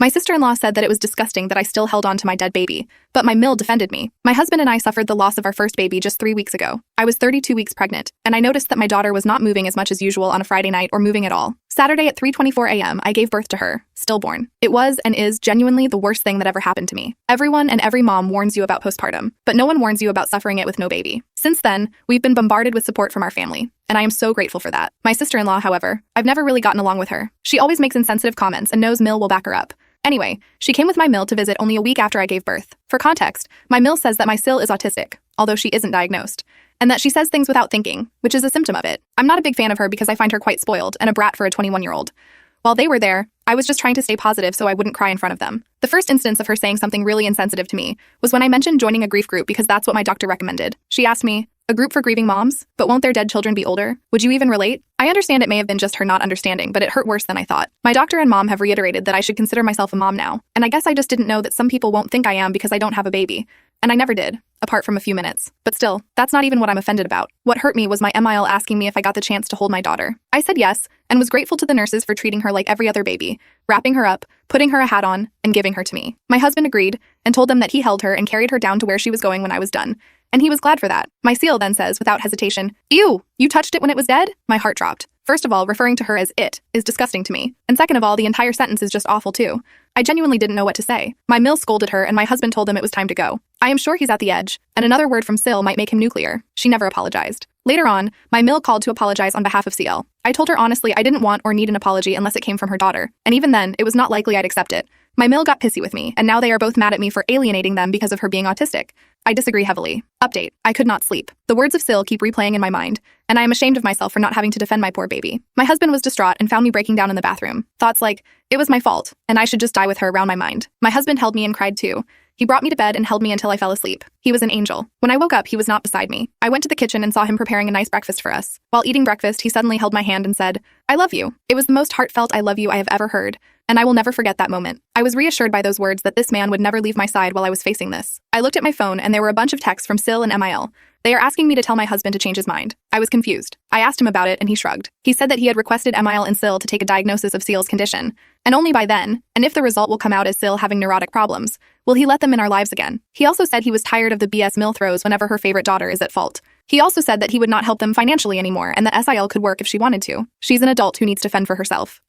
My sister-in-law said that it was disgusting that I still held on to my dead baby, but my MIL defended me. My husband and I suffered the loss of our first baby just 3 weeks ago. I was 32 weeks pregnant, and I noticed that my daughter was not moving as much as usual on a Friday night or moving at all. Saturday at 3:24 a.m., I gave birth to her, stillborn. It was and is genuinely the worst thing that ever happened to me. Everyone and every mom warns you about postpartum, but no one warns you about suffering it with no baby. Since then, we've been bombarded with support from our family, and I am so grateful for that. My sister-in-law, however, I've never really gotten along with her. She always makes insensitive comments and knows MIL will back her up. Anyway, she came with my MIL to visit only a week after I gave birth. For context, my MIL says that my SIL is autistic, although she isn't diagnosed, and that she says things without thinking, which is a symptom of it. I'm not a big fan of her because I find her quite spoiled and a brat for a 21-year-old. While they were there, I was just trying to stay positive so I wouldn't cry in front of them. The first instance of her saying something really insensitive to me was when I mentioned joining a grief group because that's what my doctor recommended. She asked me, "A group for grieving moms? But won't their dead children be older? Would you even relate?" I understand it may have been just her not understanding, but it hurt worse than I thought. My doctor and mom have reiterated that I should consider myself a mom now, and I guess I just didn't know that some people won't think I am because I don't have a baby. And I never did, apart from a few minutes. But still, that's not even what I'm offended about. What hurt me was my MIL asking me if I got the chance to hold my daughter. I said yes, and was grateful to the nurses for treating her like every other baby, wrapping her up, putting her a hat on, and giving her to me. My husband agreed, and told them that he held her and carried her down to where she was going when I was done. And he was glad for that. My SIL then says, without hesitation, "Ew, you touched it when it was dead?" My heart dropped. First of all, referring to her as it is disgusting to me. And second of all, the entire sentence is just awful too. I genuinely didn't know what to say. My MIL scolded her and my husband told him it was time to go. I am sure he's at the edge, and another word from SIL might make him nuclear. She never apologized. Later on, my MIL called to apologize on behalf of CL. I told her honestly I didn't want or need an apology unless it came from her daughter, and even then, it was not likely I'd accept it. My MIL got pissy with me, and now they are both mad at me for alienating them because of her being autistic. I disagree heavily. Update: I could not sleep. The words of SIL keep replaying in my mind, and I am ashamed of myself for not having to defend my poor baby. My husband was distraught and found me breaking down in the bathroom. Thoughts like, it was my fault, and I should just die with her around my mind. My husband held me and cried too. He brought me to bed and held me until I fell asleep. He was an angel. When I woke up, he was not beside me. I went to the kitchen and saw him preparing a nice breakfast for us. While eating breakfast, he suddenly held my hand and said, "I love you." It was the most heartfelt "I love you" I have ever heard, and I will never forget that moment. I was reassured by those words that this man would never leave my side while I was facing this. I looked at my phone and there were a bunch of texts from SIL and MIL. They are asking me to tell my husband to change his mind. I was confused. I asked him about it and he shrugged. He said that he had requested MIL and SIL to take a diagnosis of SIL's condition, and only by then, and if the result will come out as SIL having neurotic problems, will he let them in our lives again. He also said he was tired of the BS MIL throws whenever her favorite daughter is at fault. He also said that he would not help them financially anymore and that SIL could work if she wanted to. She's an adult who needs to fend for herself.